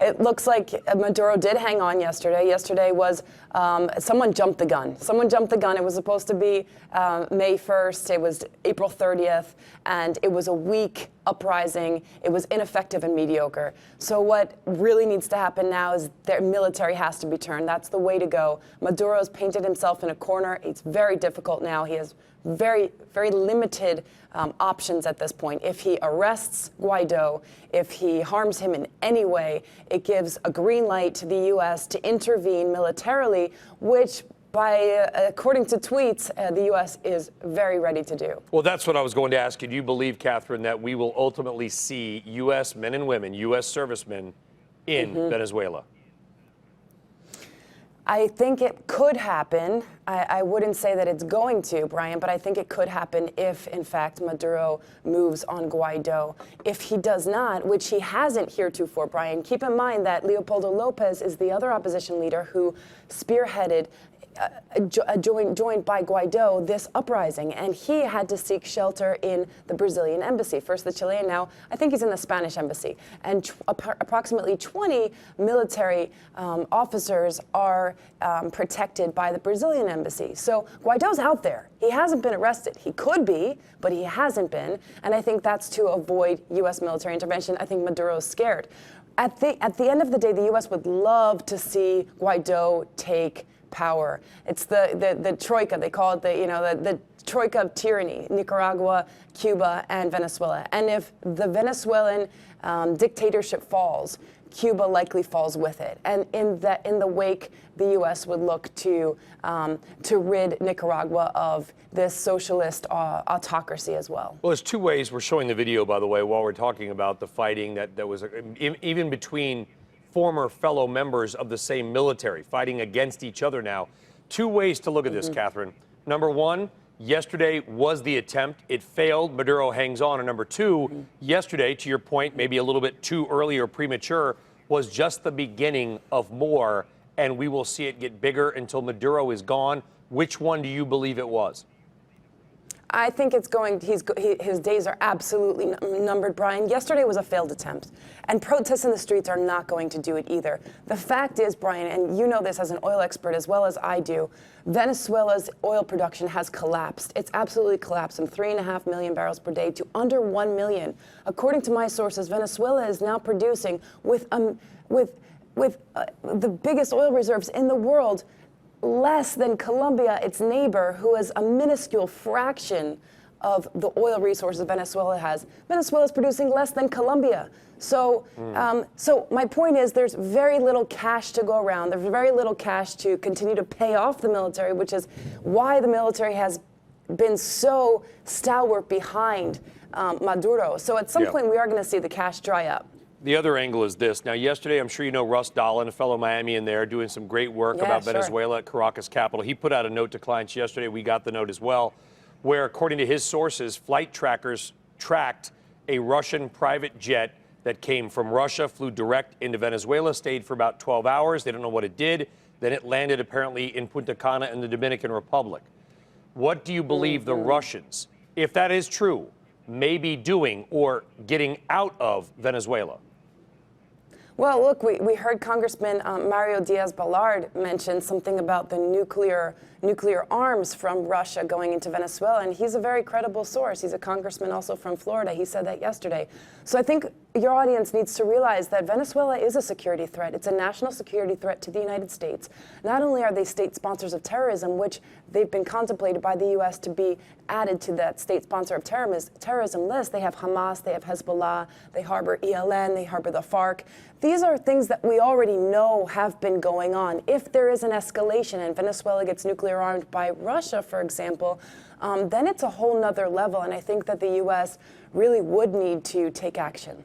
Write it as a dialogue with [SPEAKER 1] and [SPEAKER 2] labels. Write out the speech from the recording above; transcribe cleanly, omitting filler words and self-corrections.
[SPEAKER 1] It looks like Maduro did hang on yesterday. Yesterday was, someone jumped the gun. Someone jumped the gun. It was supposed to be May 1st. It was April 30th. And it was a weak uprising. It was ineffective and mediocre. So what really needs to happen now is their military has to be turned. That's the way to go. Maduro's painted himself in a corner. It's very difficult now. He has very, very limited options at this point. If he arrests Guaido, if he harms him in any way, it gives a green light to the U.S. to intervene militarily, which according to tweets, the U.S. is very ready to do.
[SPEAKER 2] Well, that's what I was going to ask you. Do you believe, Kathryn, that we will ultimately see U.S. men and women, U.S. servicemen in Venezuela?
[SPEAKER 1] I think it could happen. I wouldn't say that it's going to, Brian, but I think it could happen if, in fact, Maduro moves on Guaido. If he does not, which he hasn't heretofore, Brian, keep in mind that Leopoldo Lopez is the other opposition leader who spearheaded joined by Guaido this uprising, and he had to seek shelter in the Brazilian embassy. First the Chilean, now I think he's in the Spanish embassy. And approximately 20 military officers are protected by the Brazilian embassy. So Guaido's out there. He hasn't been arrested. He could be, but he hasn't been. And I think that's to avoid U.S. military intervention. I think Maduro's scared. At the end of the day, the U.S. would love to see Guaido take power. It's the troika. They call it the troika of tyranny: Nicaragua, Cuba, and Venezuela. And if the Venezuelan dictatorship falls, Cuba likely falls with it. And in the wake, the U.S. would look to rid Nicaragua of this socialist autocracy as well.
[SPEAKER 2] Well, there's two ways. We're showing the video, by the way, while we're talking about the fighting that was even between former fellow members of the same military fighting against each other now. Two ways to look at this, Kathryn. Number one, yesterday was the attempt. It failed. Maduro hangs on. And number two, yesterday, to your point, maybe a little bit too early or premature, was just the beginning of more, and we will see it get bigger until Maduro is gone. Which one do you believe it was?
[SPEAKER 1] I think it's his days are absolutely numbered, Brian. Yesterday was a failed attempt, and protests in the streets are not going to do it either. The fact is, Brian, and you know this as an oil expert as well as I do, Venezuela's oil production has collapsed. It's absolutely collapsed from 3.5 million barrels per day to under 1 million. According to my sources, Venezuela is now producing with the biggest oil reserves in the world, less than Colombia, its neighbor, who has a minuscule fraction of the oil resources Venezuela has. Venezuela is producing less than Colombia. So, so my point is there's very little cash to go around. There's very little cash to continue to pay off the military, which is why the military has been so stalwart behind Maduro. So at some point we are going to see the cash dry up.
[SPEAKER 2] The other angle is this. Now, yesterday, I'm sure you know Russ Dolan, a fellow Miamian there, doing some great work about Venezuela at Caracas Capital. He put out a note to clients yesterday. We got the note as well, where, according to his sources, flight trackers tracked a Russian private jet that came from Russia, flew direct into Venezuela, stayed for about 12 hours. They don't know what it did. Then it landed apparently in Punta Cana in the Dominican Republic. What do you believe the Russians, if that is true, may be doing or getting out of Venezuela?
[SPEAKER 1] Well, look, we heard Congressman Mario Diaz-Balart mention something about the nuclear arms from Russia going into Venezuela, and he's a very credible source. He's a congressman also from Florida. He said that yesterday. So I think your audience needs to realize that Venezuela is a security threat. It's a national security threat to the United States. Not only are they state sponsors of terrorism, which they've been contemplated by the U.S. to be added to that state sponsor of terrorism list, they have Hamas, they have Hezbollah, they harbor ELN, they harbor the FARC. These are things that we already know have been going on. If there is an escalation and Venezuela gets nuclear armed by Russia, for example, then it's a whole nother level. And I think that the U.S. really would need to take action.